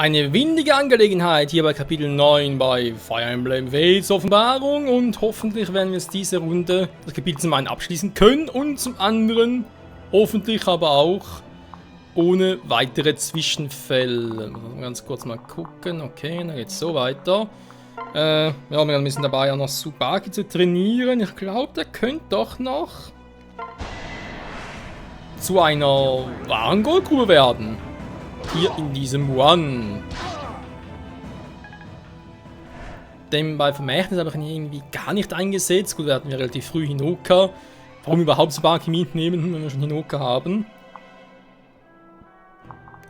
Eine windige Angelegenheit hier bei Kapitel 9 bei Fire Emblem Fates Offenbarung und hoffentlich werden wir es diese Runde, das Kapitel zum einen abschließen können und zum anderen hoffentlich aber auch ohne weitere Zwischenfälle. Ganz kurz mal gucken, okay, dann geht es so weiter. Ja, wir müssen dabei auch noch Tsubaki zu trainieren. Ich glaube, der könnte doch noch zu einer wahren Goldgrube werden. Hier in diesem One. Denn bei Vermächtnis habe ich ihn irgendwie gar nicht eingesetzt. Gut, wir hatten ja relativ früh Hinoka. Warum überhaupt Tsubaki mitnehmen, wenn wir schon Hinoka haben?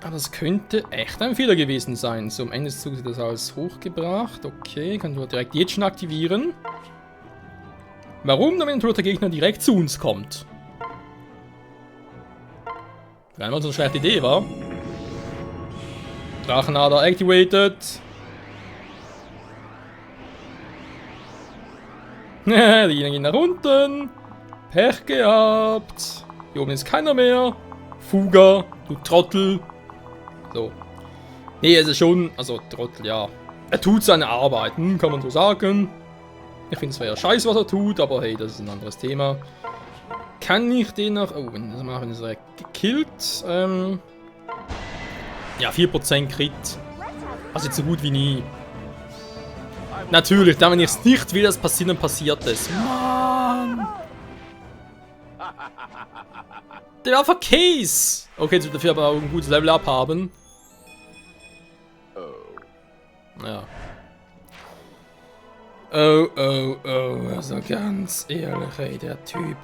Aber das könnte echt ein Fehler gewesen sein. So, am Ende des Zuges wird das alles hochgebracht. Okay, kann du direkt jetzt schon aktivieren. Warum? Damit der Gegner direkt zu uns kommt. Wenn mal so eine schlechte Idee war. Drachenader activated. Die gehen nach unten. Pech gehabt. Hier oben ist keiner mehr. Fuga, du Trottel. So. Nee, es ist schon, also Trottel, ja. Er tut seine Arbeit, kann man so sagen. Ich finde es zwar ja scheiße, was er tut, aber hey, das ist ein anderes Thema. Kann ich den noch... Oh, wenn das machen, ist er gekillt. Ja, 4% Crit. Also jetzt so gut wie nie. Natürlich, da wenn ich es nicht will, dass passiert, dann passiert es. Mann! Der war für Case! Okay, jetzt wird dafür aber auch ein gutes Level-Up haben. Ja. Oh, also ganz ehrlich, ey, der Typ.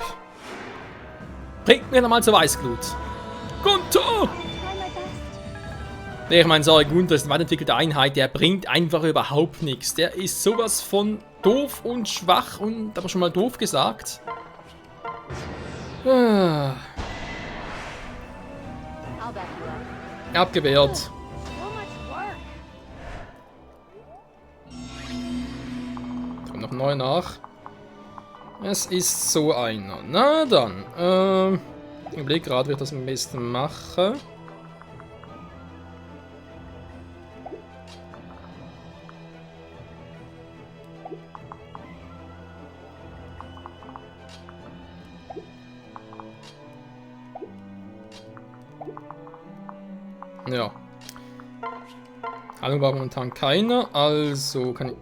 Bringt mir nochmal zur Weißglut. Gunther! Nee, ich meine, sorry, Gunther ist eine weiterentwickelte Einheit, der bringt einfach überhaupt nichts. Der ist sowas von doof und schwach und aber schon mal doof gesagt. Abgewehrt. Kommt noch neu nach. Es ist so einer. Na dann. Ich überlege gerade, wie ich das am besten mache. Ja. Hallo war momentan keiner, also kann ich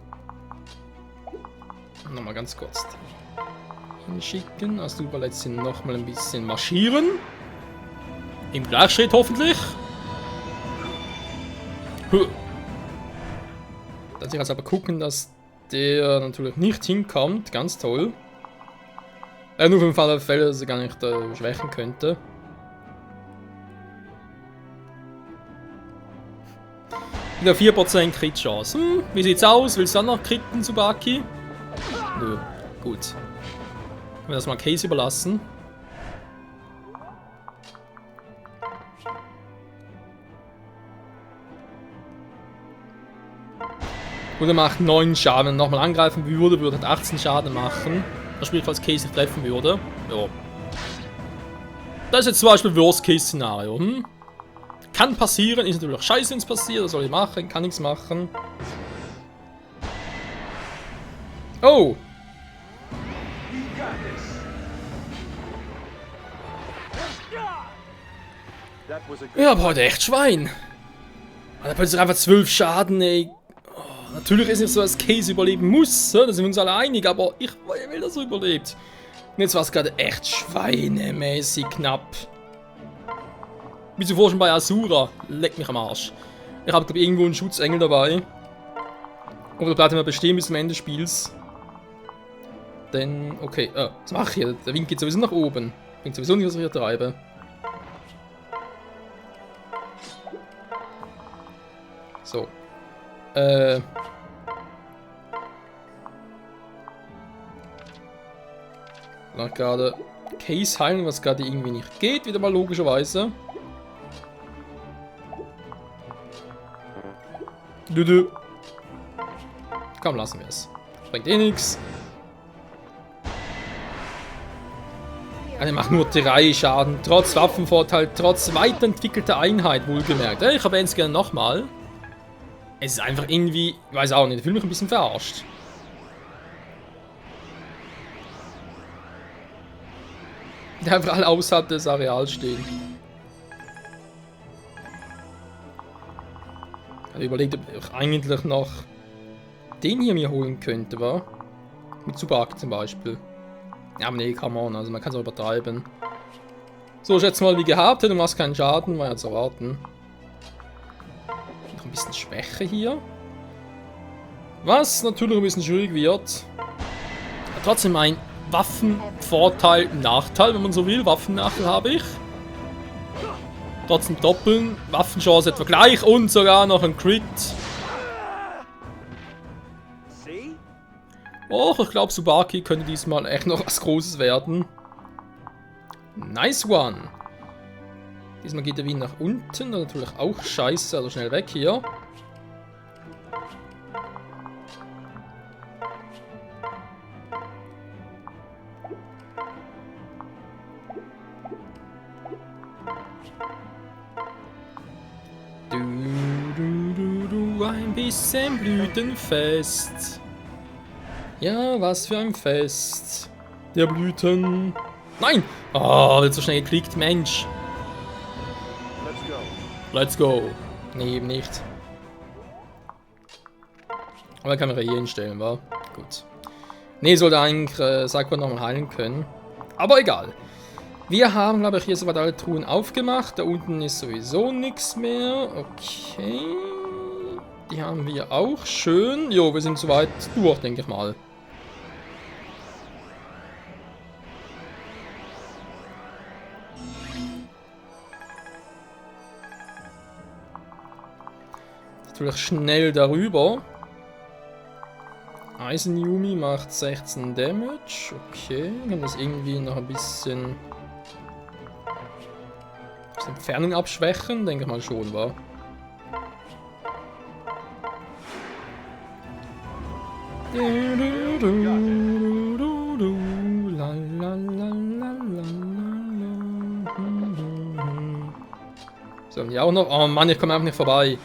nochmal ganz kurz hinschicken. Als Superletzten nochmal ein bisschen marschieren. Im Gleichschritt hoffentlich. Dass ich jetzt aber gucken, dass der natürlich nicht hinkommt. Ganz toll. Nur für den Fall der Fälle, dass er gar nicht schwächen könnte. Wieder 4% Crit-Chance. Wie sieht's aus? Willst du dann noch critten, Tsubaki? Nö. Gut. Können wir das mal Case überlassen. Und er macht 9 Schaden. Wenn er nochmal angreifen würde, würde er 18 Schaden machen. Das spielt, falls Case nicht treffen würde. Ja. Das ist jetzt zum Beispiel Worst-Case-Szenario. Kann passieren, ist natürlich auch scheiße, wenn es passiert. Was soll ich machen? Kann nichts machen. Oh! Ja, aber heute echt Schwein. Da plötzlich einfach 12 Schaden, ey. Oh, natürlich ist es nicht so, dass Case überleben muss. Da sind wir uns alle einig, aber ich will, dass er überlebt. Und jetzt war es gerade echt schweinemäßig knapp. Wie zuvor schon bei Asura. Leck mich am Arsch. Ich habe, glaube ich, irgendwo einen Schutzengel dabei. Aber der bleibt immer bestehen bis zum Ende des Spiels. Denn, okay, was mache ich hier? Der Wind geht sowieso nach oben. Ich bin sowieso nicht, was ich hier treibe. So. Nach gerade Case heilen, was gerade irgendwie nicht geht, wieder mal logischerweise. Komm, lassen wir es. Bringt eh nichts. Er macht nur 3 Schaden, trotz Waffenvorteil, trotz weiterentwickelter Einheit, wohlgemerkt. Ich erwähne es gerne nochmal. Es ist einfach irgendwie, ich weiß auch nicht, ich fühle mich ein bisschen verarscht. Die einfach alle außerhalb des Areals stehen. Ich habe überlegt, ob ich eigentlich noch den hier mir holen könnte, wa? Mit Tsubaki zum Beispiel. Ja, aber nee, come on, also man kann es auch übertreiben. So, ich schätze mal wie gehabt, du machst keinen Schaden, war ja zu erwarten. Noch ein bisschen Schwäche hier. Was natürlich ein bisschen schwierig wird. Aber trotzdem ein Waffenvorteil, Nachteil, wenn man so will. Waffennachteil habe ich. Trotzdem doppeln, Waffenchance etwa gleich und sogar noch ein Crit. Och, ich glaube Tsubaki könnte diesmal echt noch was Großes werden. Nice one. Diesmal geht der Wind nach unten, natürlich auch scheiße, also schnell weg hier. Ein bisschen Blütenfest. Ja, was für ein Fest. Der Blüten. Nein! Oh, wird so schnell geklickt, Mensch. Let's go. Nee, eben nicht. Aber kann man hier hinstellen, wa? Gut. Nee, sollte eigentlich Sakura nochmal heilen können. Aber egal. Wir haben, glaube ich, hier soweit alle Truhen aufgemacht. Da unten ist sowieso nichts mehr. Okay. Die haben wir auch. Schön. Jo, wir sind soweit durch, denke ich mal. Natürlich schnell darüber. Eisen-Yumi macht 16 Damage. Okay, kann das irgendwie noch ein bisschen Entfernung abschwächen? Denke ich mal schon, wa? So, und die auch noch. Oh Mann, ich komme einfach nicht vorbei.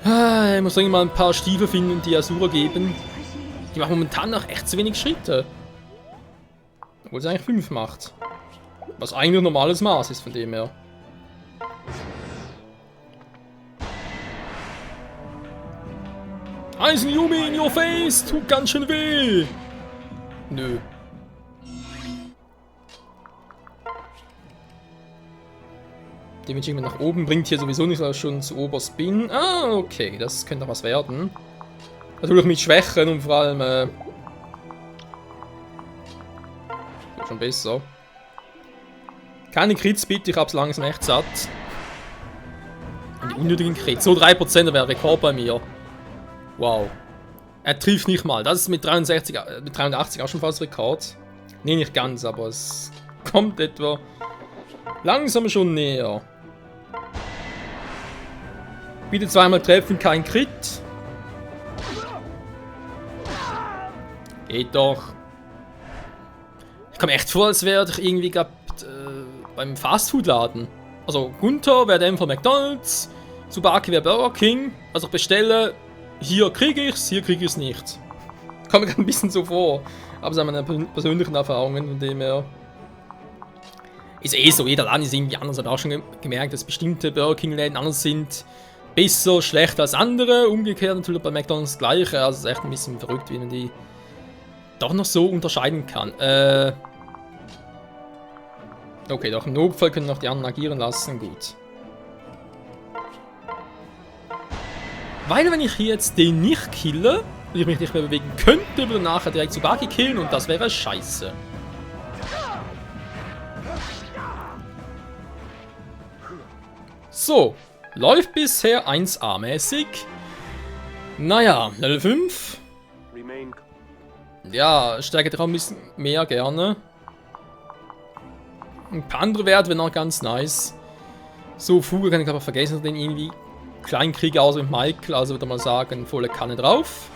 Ich muss irgendwie mal ein paar Stiefel finden und die Asura geben. Die machen momentan noch echt zu wenig Schritte. Obwohl es eigentlich 5 macht. Was eigentlich ein normales Maß ist von dem her. Eisen-Yumi in your face! Tut ganz schön weh! Nö. Den will ich irgendwie nach oben, bringt hier sowieso nicht, weil ich schon zu oberst bin. Ah, okay, das könnte noch was werden. Natürlich mit Schwächen und vor allem schon besser. Keine Crits bitte, ich hab's langsam echt satt. Und die unnötigen Crits. So 3% wäre Rekord bei mir. Wow. Er trifft nicht mal. Das ist mit 63, mit 83 auch schon fast Rekord. Nee, nicht ganz, aber es kommt etwa langsam schon näher. Bitte zweimal treffen, kein Crit. Geht doch. Ich komme echt vor, als wäre ich irgendwie gehabt beim Fastfood-Laden. Also Gunther wäre der von McDonald's, Tsubaki wäre Burger King. Also ich bestelle, hier kriege ich's, hier kriege ich's nicht. Kommt mir gerade ein bisschen so vor. Aber es sind meine persönlichen Erfahrungen, von dem her. Ist eh so, jeder Laden ist irgendwie anders. Ich habe auch schon gemerkt, dass bestimmte Burger King-Läden anders sind. Besser, schlechter als andere. Umgekehrt natürlich bei McDonald's das Gleiche. Also es ist echt ein bisschen verrückt, wie man die doch noch so unterscheiden kann. Okay, doch im Notfall können noch die anderen agieren lassen. Gut. Weil wenn ich hier jetzt den nicht kille und ich mich nicht mehr bewegen könnte, würde nachher direkt Tsubaki killen und das wäre scheiße. So, läuft bisher 1A-mäßig. Naja, Level 5. Ja, Stärke 3 ein bisschen mehr gerne. Ein paar andere Werte wären auch ganz nice. So, Fuge kann ich aber vergessen, den irgendwie kleinen Krieg aus mit Michael, also würde man sagen, volle Kanne drauf.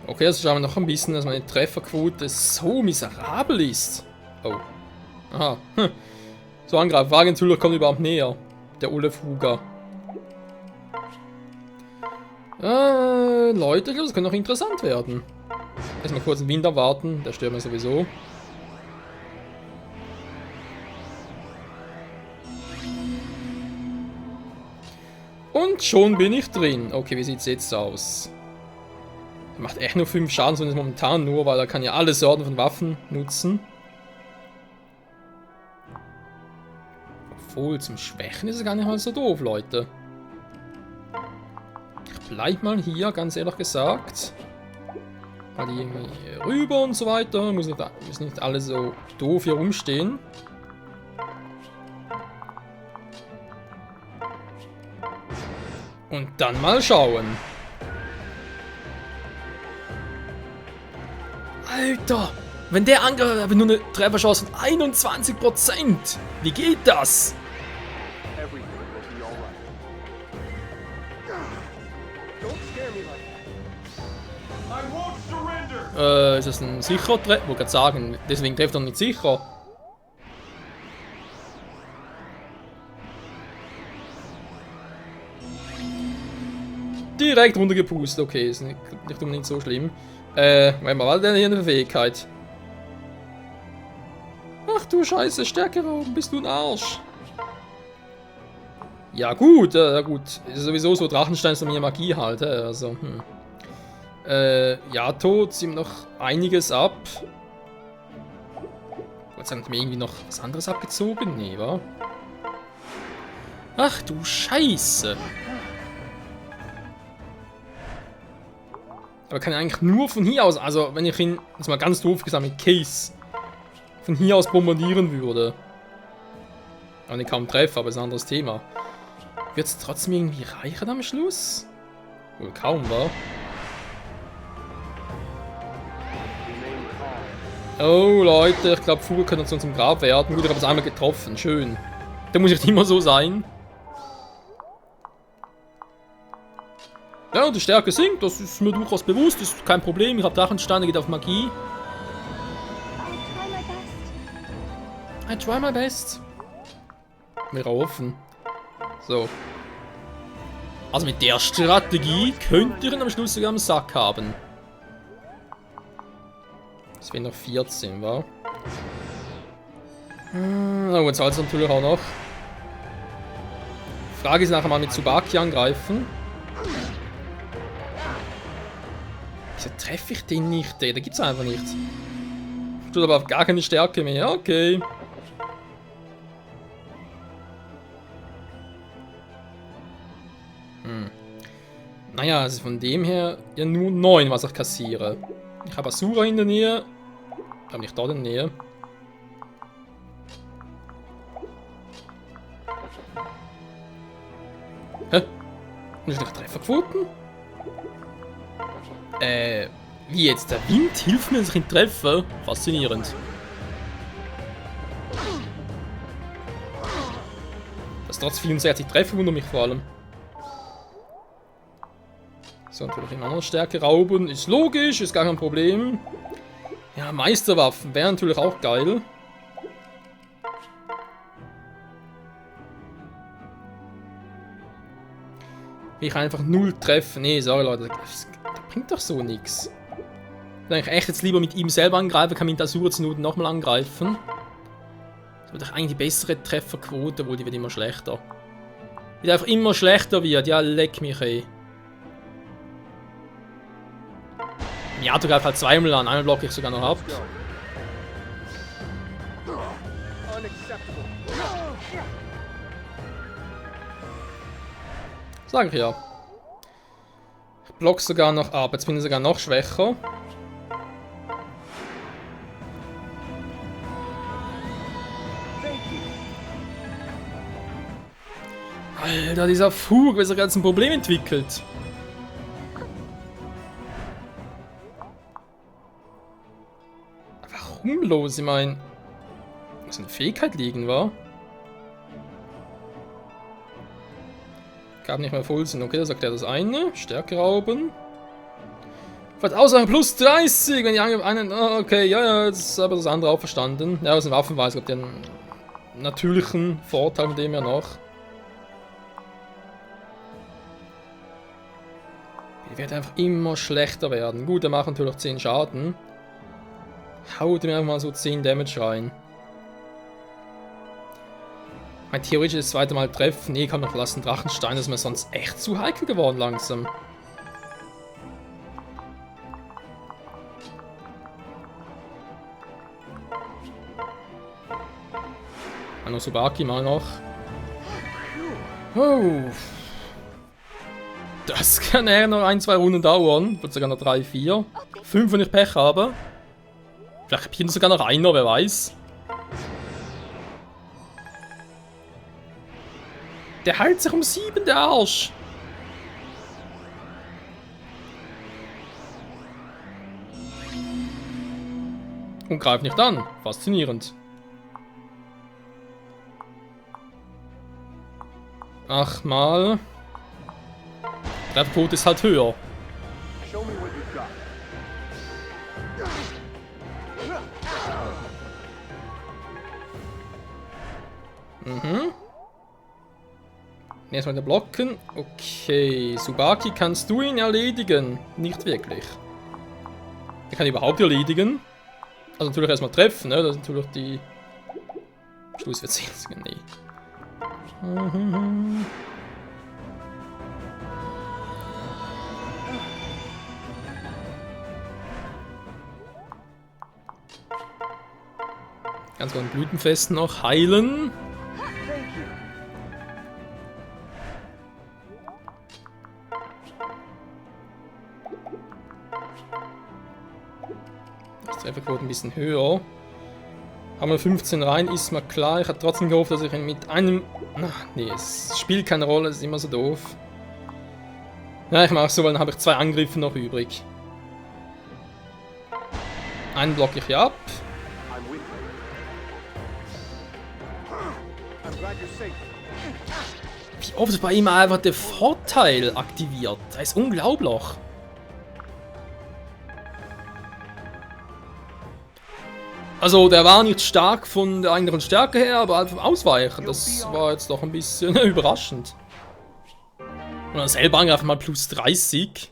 Okay, das schauen wir noch ein bisschen, dass meine Trefferquote so miserabel ist. Oh. Aha. Hm. So, angreifen. Wagenzuller kommt überhaupt näher. Der Ole Fuger. Leute, das könnte noch interessant werden. Erstmal kurz den Wind erwarten, der stört mir sowieso. Und schon bin ich drin. Okay, wie sieht es jetzt aus? Er macht echt nur 5 Schaden, zumindest momentan nur, weil er kann ja alle Sorten von Waffen nutzen. Obwohl, zum Schwächen ist es gar nicht mal so doof, Leute. Ich bleib mal hier, ganz ehrlich gesagt. Mal die irgendwie rüber und so weiter. Müssen nicht alle so doof hier rumstehen. Und dann mal schauen. Alter! Wenn der Angriff hat nur eine Trefferchance von 21%! Wie geht das? Ist das ein sicherer Treffer? Ich wollte gerade sagen, deswegen trifft er nicht sicher. Direkt runtergepustet, okay, ist nicht unbedingt so schlimm. Warte mal, was hat denn hier eine Fähigkeit? Ach du Scheiße, Stärke rauben, bist du ein Arsch. Ja gut, gut. Ist sowieso so, Drachenstein ist mir Magie halt, also, ja, tot, ziehen noch einiges ab. Gott sei Dank, hat mir irgendwie noch was anderes abgezogen? Nee, wa? Ach du Scheiße. Aber kann er eigentlich nur von hier aus, also wenn ich ihn, jetzt mal ganz doof gesagt, mit Case von hier aus bombardieren würde. Und ich kaum treffe, aber ist ein anderes Thema. Wird es trotzdem irgendwie reichen am Schluss? Wohl kaum, wa? Oh Leute, ich glaube Fuger könnte zu unserem Grab werden. Gut, ich habe es einmal getroffen, schön. Da muss ich nicht immer so sein. Ja, und die Stärke sinkt, das ist mir durchaus bewusst, ist kein Problem. Ich habe Drachensteine, geht auf Magie. I try my best. Wäre offen. So. Also mit der Strategie könnt ihr ihn am Schluss sogar am Sack haben. Es wären noch 14, wa? Oh, jetzt halt es natürlich auch noch. Frage ist nachher mal mit Tsubaki angreifen. Wieso treffe ich den nicht? Da gibt's einfach nichts. Tut aber auf gar keine Stärke mehr. Okay. Naja, also von dem her ja nur 9, was ich kassiere. Ich habe Asura in der Nähe. Aber nicht da in der Nähe. Hä? Nicht Trefferquoten? Wie jetzt? Der Wind hilft mir, dass ich ihn treffe? Faszinierend. Das trotz 64 Treffer wundert mich vor allem. So, natürlich in anderer Stärke rauben. Ist logisch, ist gar kein Problem. Ja, Meisterwaffen wären natürlich auch geil. Will ich einfach 0 treffen? Nee, sorry Leute, das bringt doch so nichts. Ich würde eigentlich echt jetzt lieber mit ihm selber angreifen, kann mit Asura zur Not nochmal angreifen. Das wird doch eigentlich die bessere Trefferquote, obwohl die wird immer schlechter. Die einfach immer schlechter wird, ja leck mich ey. Ja, du greifst halt zweimal an, einmal blocke ich sogar noch ab. Sag ich ja. Ich block sogar noch ab, jetzt bin ich sogar noch schwächer. Alter, dieser Fug, weil er ganz ein Problem entwickelt. Warum los? Ich meine, muss eine Fähigkeit liegen, wa? Gab nicht mehr Vollsinn. Okay, da sagt er das eine. Stärke rauben. Vielleicht außer plus 30, wenn die einen. Oh, okay, ja, das ist aber das andere auch verstanden. Ja, aus den Waffenweis, ich glaube, den natürlichen Vorteil von dem ja noch. Die wird einfach immer schlechter werden. Gut, der macht natürlich 10 Schaden. Haut mir einfach mal so 10 Damage rein. Mein theoretisch das zweite Mal treffen. Nee, kann noch lassen. Drachenstein ist mir sonst echt zu heikel geworden langsam. Subaki mal noch. Oh. Das kann eher noch 1-2 Runden dauern. Wird sogar noch 3, 4. 5, wenn ich Pech habe. Vielleicht bin sogar noch einer, wer weiß. Der heilt sich um 7, der Arsch. Und greift nicht an. Faszinierend. Ach mal. Der Code ist halt höher. Mhm. Erstmal blocken. Okay. Subaki, kannst du ihn erledigen? Nicht wirklich. Er kann ihn überhaupt erledigen. Also natürlich erstmal treffen, ne? Das ist natürlich die Schlussverzinsung. Nee. Mhm. Ganz gut, Blütenfest noch heilen. Das Trefferquote ein bisschen höher. Haben wir 15 rein, ist mal klar. Ich habe trotzdem gehofft, dass ich ihn mit einem... Ach, nee, es spielt keine Rolle, das ist immer so doof. Ja, ich mache so, weil dann habe ich 2 Angriffe noch übrig. Einen blocke ich hier ab. Wie oft bei ihm einfach der Vorteil aktiviert. Das ist unglaublich. Also, der war nicht stark von der eigentlichen Stärke her, aber halt vom Ausweichen. Das war jetzt doch ein bisschen überraschend. Und dann selber angreifen mal plus 30.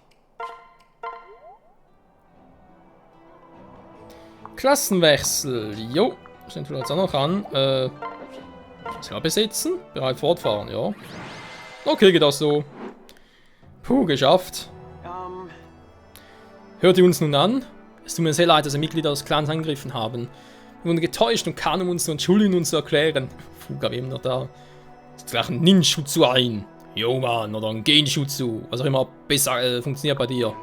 Klassenwechsel. Jo, sind wir jetzt auch noch an. Soll besetzen? Bereit fortfahren, ja. Okay, geht auch so. Puh, geschafft. Hört ihr uns nun an? Es tut mir sehr leid, dass wir Mitglieder des Clans angegriffen haben. Wir wurden getäuscht und kamen, um uns zu entschuldigen und zu erklären. Fuga, wie immer noch da. Jetzt gleich ein Ninjutsu ein. Jo, Mann, oder ein Genjutsu. Was auch immer besser funktioniert bei dir.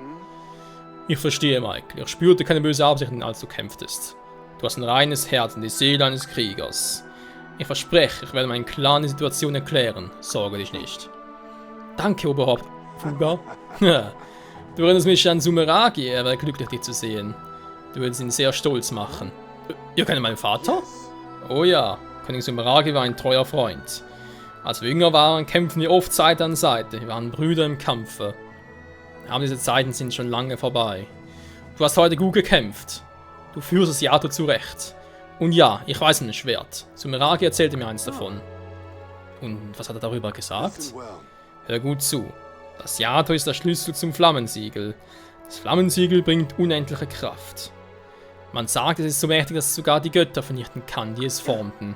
Ich verstehe, Michael. Ich spürte keine böse Absichten, als du kämpftest. Du hast ein reines Herz und die Seele eines Kriegers. Ich verspreche, ich werde meinen Clan die Situation erklären. Sorge dich nicht. Danke, Oberhaupt. Fuga. Du erinnerst mich an Sumeragi, er wäre glücklich, dich zu sehen. Du würdest ihn sehr stolz machen. Ihr kennt meinen Vater? Oh ja, König Sumeragi war ein treuer Freund. Als wir jünger waren, kämpften wir oft Seite an Seite. Wir waren Brüder im Kampfe. Aber diese Zeiten sind schon lange vorbei. Du hast heute gut gekämpft. Du führst das Yato zurecht. Und ja, ich weiß ein Schwert. Sumeragi erzählte mir eins davon. Und was hat er darüber gesagt? Hör gut zu. Das Yato ist der Schlüssel zum Flammensiegel. Das Flammensiegel bringt unendliche Kraft. Man sagt, es ist so mächtig, dass es sogar die Götter vernichten kann, die es formten.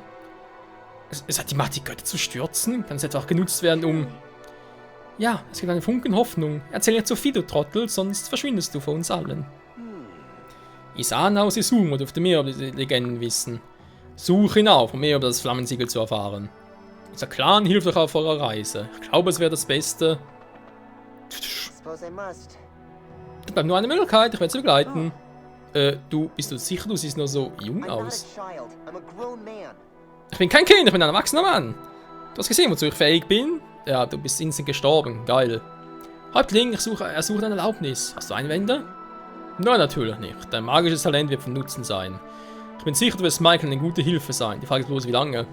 Es hat die Macht, die Götter zu stürzen? Kann es etwa auch genutzt werden, um... Ja, es gibt einen Funken Hoffnung. Erzähl nicht so viel, du Trottel, sonst verschwindest du vor uns allen. Isana aus Izumo dürfte mehr über die Legenden wissen. Such ihn auf, um mehr über das Flammensiegel zu erfahren. Unser Clan hilft euch auf eurer Reise. Ich glaube, es wäre das Beste. Da bleibt nur eine Möglichkeit, ich werde sie begleiten. Bist du sicher, du siehst nur so jung aus? Ich bin kein Kind, ich bin ein erwachsener Mann. Du hast gesehen, wozu ich fähig bin? Ja, du bist instant gestorben, geil. Häuptling, er sucht eine Erlaubnis. Hast du Einwände? Nein, natürlich nicht. Dein magisches Talent wird von Nutzen sein. Ich bin sicher, du wirst Michael eine gute Hilfe sein. Die Frage ist bloß, wie lange.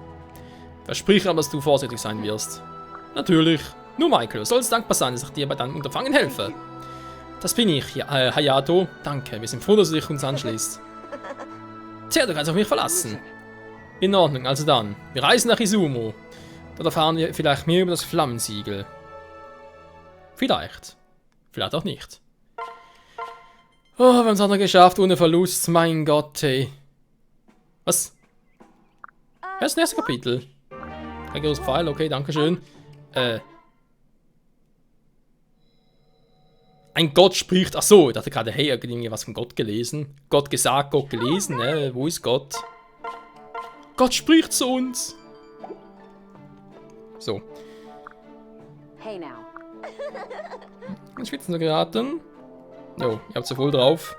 Versprich aber, dass du vorsichtig sein wirst. Natürlich. Nur Michael, du sollst dankbar sein, dass ich dir bei deinem Unterfangen helfe. Das bin ich, ja, Hayato. Danke, wir sind froh, dass du dich uns anschließt. Tja, du kannst auf mich verlassen. In Ordnung, also dann. Wir reisen nach Izumo. Dort erfahren wir vielleicht mehr über das Flammensiegel. Vielleicht. Vielleicht auch nicht. Oh, wir haben es auch noch geschafft, ohne Verlust. Mein Gott, hey. Was? Ja, das nächste Kapitel. Ein großes Pfeil, okay, dankeschön. Ein Gott spricht. Ach so, ich dachte gerade, hey, irgendwie was von Gott gelesen. Gott gesagt, Gott gelesen, ne? Wo ist Gott? Gott spricht zu uns. So. Hey now. In Schwitzen geraten. Jo, ihr habt ja voll drauf.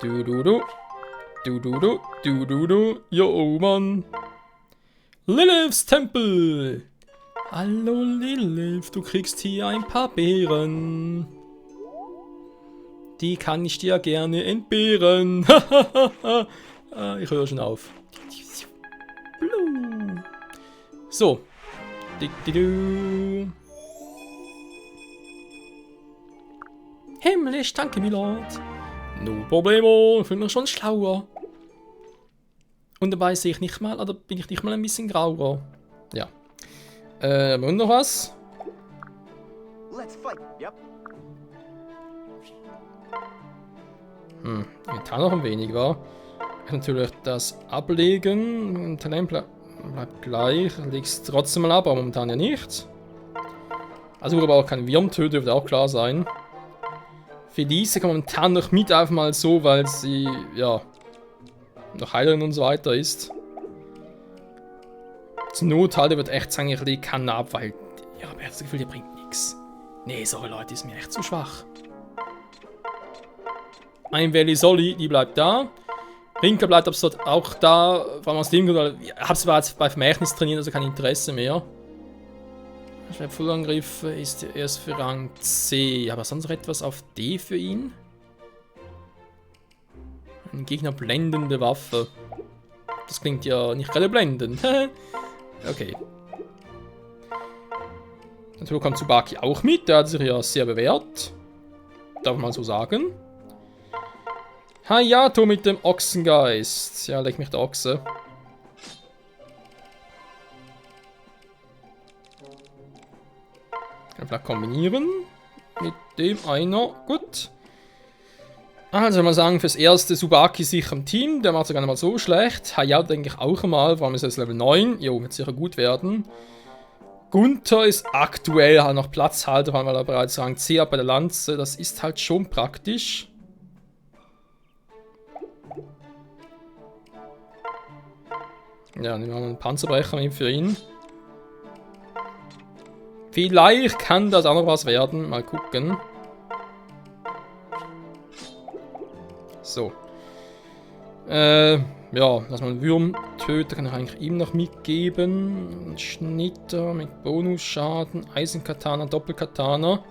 Du. Jo, Mann. Liliths Tempel. Hallo Lilith, du kriegst hier ein paar Beeren. Die kann ich dir gerne entbehren. Ich höre schon auf. So. Himmlisch, danke, Milord. No problemo, ich fühle mich schon schlauer. Und dabei sehe ich nicht mal, oder bin ich nicht mal ein bisschen grauer? Ja. Und noch was? Let's fight. Yep. Inventar noch ein wenig, wa? Natürlich das Ablegen. Talent bleibt gleich. Leg's trotzdem mal ab, aber momentan ja nicht. Also aber auch kein Wurmtöter, dürfte auch klar sein. Felice kann momentan noch mit einfach mal so, weil sie, ja, noch Heilerin und so weiter ist. Zur Not halt, wird echt sagen, ich lege keinen ab, weil, ja, aber ich habe das Gefühl, die bringt nichts. Nee, sorry Leute, die ist mir echt zu schwach. Ein Velisoli, die bleibt da. Rinka bleibt ab sofort auch da, vor allem aus dem Grund, weil ich habe zwar jetzt bei Vermächtnis trainiert, also kein Interesse mehr. Fullangriff ist erst für Rang C, aber sonst noch etwas auf D für ihn? Ein Gegner blendende Waffe. Das klingt ja nicht gerade blendend. Okay. Natürlich kommt Tsubaki auch mit, der hat sich ja sehr bewährt. Darf man so sagen. Hayato mit dem Ochsengeist. Ja, leg mich der Ochse. Kann vielleicht kombinieren. Mit dem einer. Gut. Also mal sagen, fürs erste Tsubaki sicher im Team. Der macht es gar nicht mal so schlecht. Hayato denke ich auch einmal. Vor allem ist er jetzt Level 9. Jo, wird sicher gut werden. Gunther ist aktuell halt noch Platzhalter, weil er bereits Rang C hat bei der Lanze. Das ist halt schon praktisch. Ja, nehmen wir mal einen Panzerbrecher mit für ihn. Vielleicht kann das auch noch was werden. Mal gucken. So. Ja, lass mal einen Wurm töten. Kann ich eigentlich ihm noch mitgeben. Schnitter mit Bonusschaden. Eisenkatana, Doppelkatana.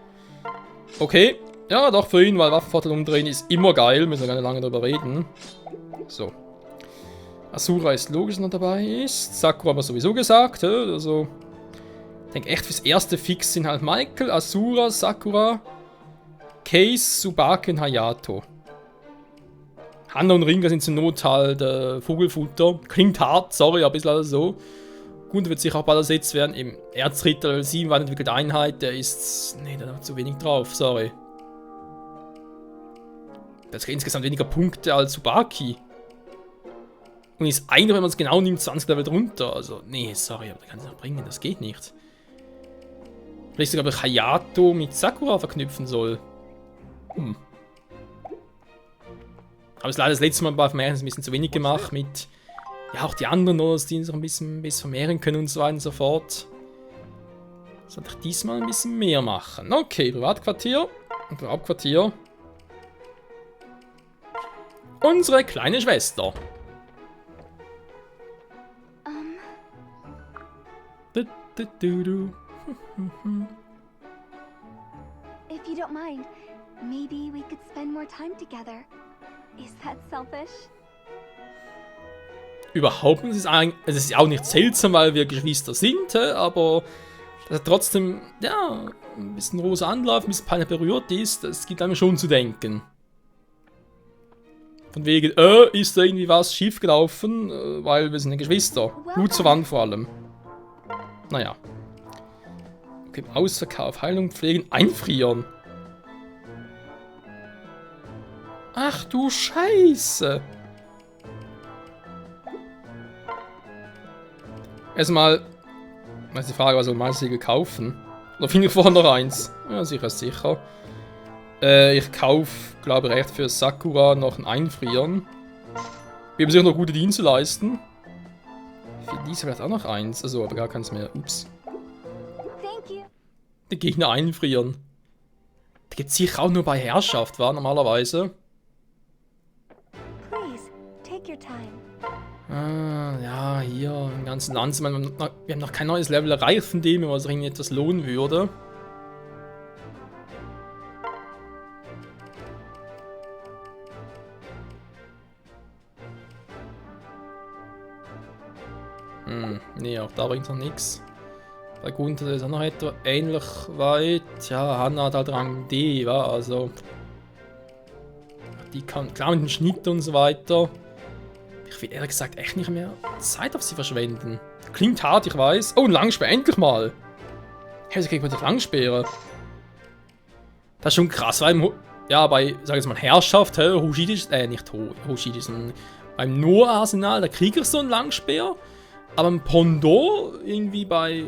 Okay. Ja, doch für ihn, weil Waffenvorteil umdrehen ist immer geil. Müssen wir gar nicht lange darüber reden. So. Asura ist logisch, noch dabei ist. Sakura haben wir sowieso gesagt. Also, ich denke echt fürs erste Fix sind halt Michael, Asura, Sakura, Case, Tsubaki und Hayato. Hanna und Ringa sind zur Not halt Vogelfutter. Klingt hart, sorry, aber ist leider so. Gut, wird sicher auch bald ersetzt werden. Im Erzritter Level 7 war entwickelte Einheit, der ist. Nee, der hat zu wenig drauf, sorry. Der hat insgesamt weniger Punkte als Tsubaki. Und ist einer, wenn man es genau nimmt, 20 Level drunter. Also, nee, sorry, aber der kann es noch bringen, das geht nicht. Vielleicht sogar, ob ich Hayato mit Sakura verknüpfen soll. Aber es ist leider das letzte Mal bei Vermehren ein bisschen zu wenig gemacht mit, ja, auch die anderen, dass die sich ein bisschen vermehren können und so weiter und so fort. Sollte ich diesmal ein bisschen mehr machen. Okay, Privatquartier und Hauptquartier. Unsere kleine Schwester. If you don't mind, maybe we could spend more time together. Is that selfish? Überhaupt nicht. Es ist auch nicht seltsam, weil wir Geschwister sind, aber dass er trotzdem, ja, ein bisschen rosa anläuft, ein bisschen peinlich berührt ist, das gibt einem schon zu denken. Von wegen, ist da irgendwie was schief gelaufen, weil wir sind ja Geschwister. Blutsverwandt vor allem. Naja. Okay, Ausverkauf, Heilung, Pflegen, Einfrieren. Ach du Scheiße. Erstmal, ist die Frage, was soll man sich kaufen? Oder finde ich vorher noch eins? Ja, sicher, sicher. Ich kaufe, glaube ich, echt für Sakura noch ein Einfrieren. Wir haben sicher noch gute Dienste leisten. Für diese vielleicht auch noch eins. Also, aber gar keins mehr. Ups. Die Gegner einfrieren. Die gibt es sicher auch nur bei Herrschaft, war normalerweise. Ah, ja, hier im ganzen Land. Wir haben noch kein neues Level erreicht von dem, was irgendwie etwas lohnen würde. Nee, auch da bringt noch nichts. Bei Gunther ist auch noch etwa ähnlich weit. Ja, Hanna hat halt Rang D, wa? Also. Die kann klar mit dem Schnitt und so weiter. Ich will ehrlich gesagt echt nicht mehr Zeit auf sie verschwenden. Klingt hart, ich weiß. Oh, ein Langspeer, endlich mal! Hey, sie kriegt man die Langspeere. Das ist schon krass, weil ja, bei, sag ich jetzt mal, Herrschaft, Hoshidi ist, nicht Hoshidi, sondern beim Noah-Arsenal, da kriege ich so einen Langspeer. Aber im Pondo, irgendwie bei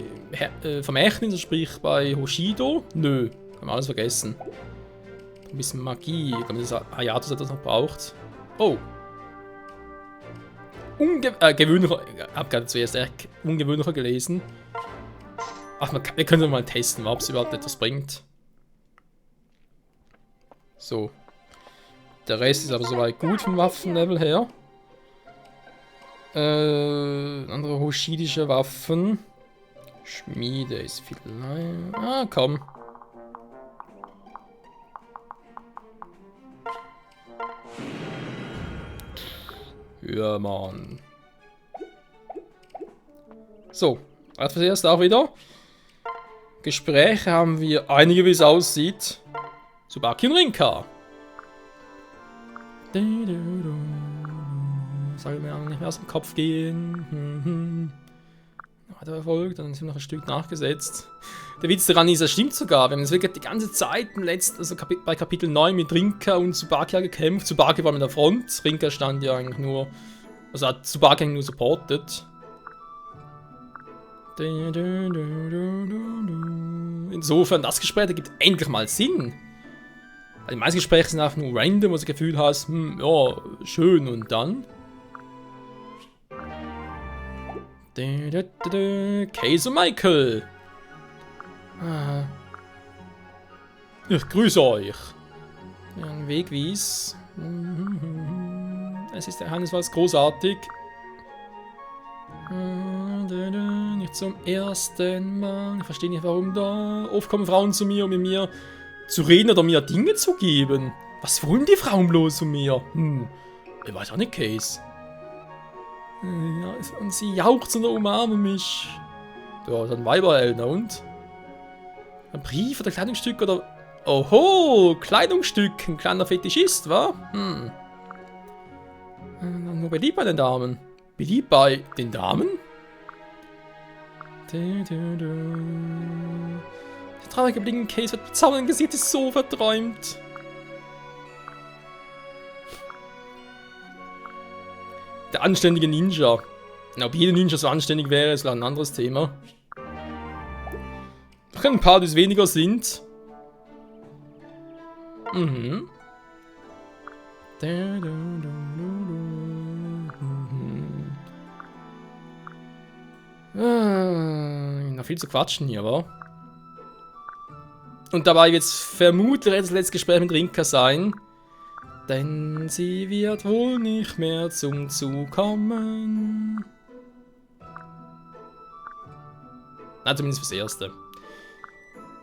Vermächtnis, sprich bei Hoshido, nö, kann man alles vergessen. Ein bisschen Magie, ich glaube, das Hayatus hat das noch braucht. Oh. Gewöhnlicher, ich habe gerade zuerst echt ungewöhnlicher gelesen. Ach, wir können mal testen, ob es überhaupt etwas bringt. So. Der Rest ist aber soweit gut vom Waffenlevel her. Andere hoshidische Waffen. Schmiede ist vielleicht... Ah, komm. Ja, Mann. So, als zuerst auch wieder. Gespräche haben wir einige, wie es aussieht. Tsubaki und Rinka. Soll mir nicht mehr aus dem Kopf gehen. Hat er Erfolg, dann sind wir noch ein Stück nachgesetzt. Der Witz daran ist, es stimmt sogar. Wir haben jetzt wirklich die ganze Zeit also bei Kapitel 9 mit Rinka und Tsubaki gekämpft. Tsubaki war mit der Front, Rinka stand ja eigentlich nur, also hat Tsubaki eigentlich nur supportet. Insofern, das Gespräch ergibt endlich mal Sinn. Die meisten Gespräche sind einfach nur random, wo du das Gefühl hast, ja, schön und dann. Case und Michael. Ich grüße euch. Ja, ein Wegwies. Es ist der Hanneswald großartig. Nicht zum ersten Mal. Ich verstehe nicht, warum da. Oft kommen Frauen zu mir, um mit mir zu reden oder mir Dinge zu geben. Was wollen die Frauen bloß von mir? Ich weiß auch nicht, Case. Ja, und sie jauchzen und umarmen mich. Ja, dann Weibereln, und? Ein Brief oder Kleidungsstück oder... Oho, Kleidungsstück, ein kleiner Fetischist, wa? Nur beliebt bei den Damen. Beliebt bei den Damen? Der traurige Blick in Case wird bezaubernd, Gesicht ist so verträumt. Der anständige Ninja. Ob jeder Ninja so anständig wäre, ist ein anderes Thema. Da können ein paar, die es weniger sind. Noch viel zu quatschen hier, wa? Und dabei wird es vermutlich das letzte Gespräch mit Rinka sein. Denn sie wird wohl nicht mehr zum Zug kommen. Na, zumindest fürs Erste.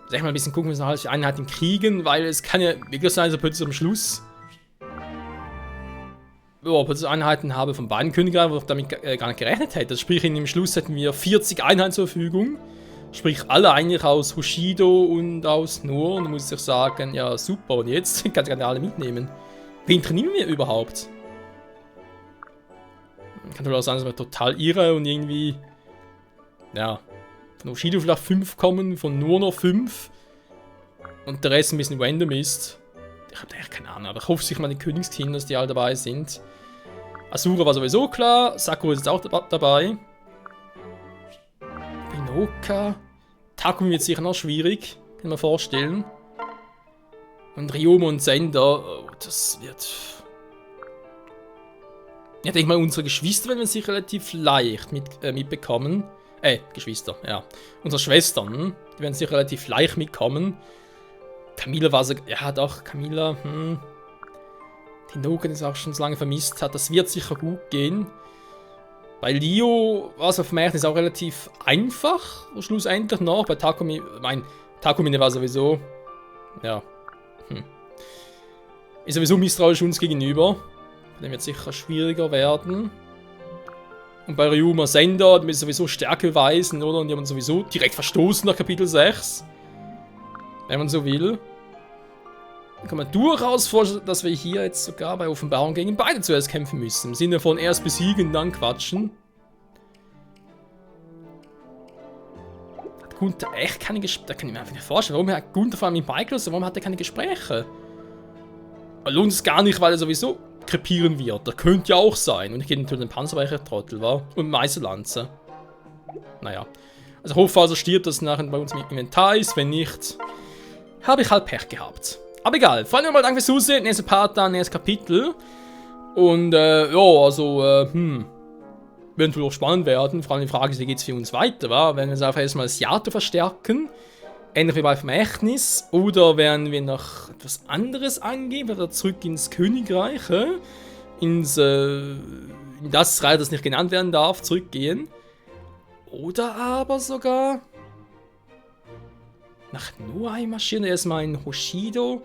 Sag mal ein bisschen gucken, wie wir halt Einheiten kriegen, weil es kann ja wirklich sein, so plötzlich am Schluss. Ja, plötzlich Einheiten habe von beiden Königreichen, wo ich damit gar nicht gerechnet hätte. Sprich, im Schluss hätten wir 40 Einheiten zur Verfügung. Sprich, alle eigentlich aus Hoshido und aus Nur. Und da muss ich sagen, ja super, und jetzt kann ich gerne alle mitnehmen. Wen trainieren wir überhaupt? Kann doch auch sein, dass wir total irre und irgendwie, ja, von Hoshido vielleicht 5 kommen, von Nur noch 5. Und der Rest ein bisschen random ist. Ich habe echt keine Ahnung, aber ich hoffe sich mal die Königskinder, dass die alle dabei sind. Asura war sowieso klar, Sakura ist jetzt auch dabei. Binoka. Takumi wird sicher noch schwierig, kann ich mir vorstellen. Und Ryoma und Sender, oh, das wird... Ja, ich denke mal, unsere Geschwister werden wir sich relativ leicht mitbekommen. Geschwister, ja. Unsere Schwestern, die werden sich relativ leicht mitkommen. Camilla war so... Ja, doch, Camilla, die Nogen ist auch schon so lange vermisst hat. Das wird sicher gut gehen. Bei Leo war es auf dem Märchen auch relativ einfach, schlussendlich noch. Bei Takumi, Takumi war sowieso, ja, ist sowieso misstrauisch uns gegenüber. Dem wird sicher schwieriger werden. Und bei Ryoma Sender, die müssen sowieso Stärke beweisen, oder? Und die haben sowieso direkt verstoßen nach Kapitel 6. Wenn man so will. Dann kann man durchaus vorstellen, dass wir hier jetzt sogar bei Offenbarung gegen beide zuerst kämpfen müssen. Im Sinne von erst besiegen, dann quatschen. Hat Gunther echt keine Gespräche? Da kann ich mir einfach nicht vorstellen. Warum hat Gunther vor allem mit Michael, warum hat er keine Gespräche? Lohnt es gar nicht, weil er sowieso krepieren wird. Das könnte ja auch sein. Und ich gehe natürlich den Panzerweicher Trottel, war. Und Meisterlanze. Naja. Also Hochfaser stirbt, das nachher bei uns im Inventar ist. Wenn nicht, habe ich halt Pech gehabt. Aber egal, vor allem mal danke fürs Zusehen, nächster Part dann, nächstes Kapitel. Und, ja, also, wird wohl auch spannend werden. Vor allem die Frage ist, wie geht es für uns weiter, wa? Werden wir jetzt einfach erstmal das Yato verstärken, ähnlich wie bei Vermächtnis, oder werden wir noch etwas anderes angehen, wieder zurück ins Königreich, in das Reich, das nicht genannt werden darf, zurückgehen. Oder aber sogar... nach Nuai marschieren, erstmal in Hoshido.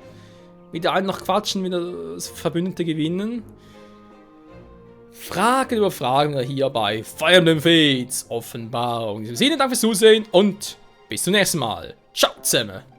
Wieder einen noch quatschen, wieder Verbündete gewinnen. Fragen über Fragen hier bei Fire Emblem Fates Offenbarung. In diesem Sinne, danke fürs Zusehen und bis zum nächsten Mal. Ciao zusammen.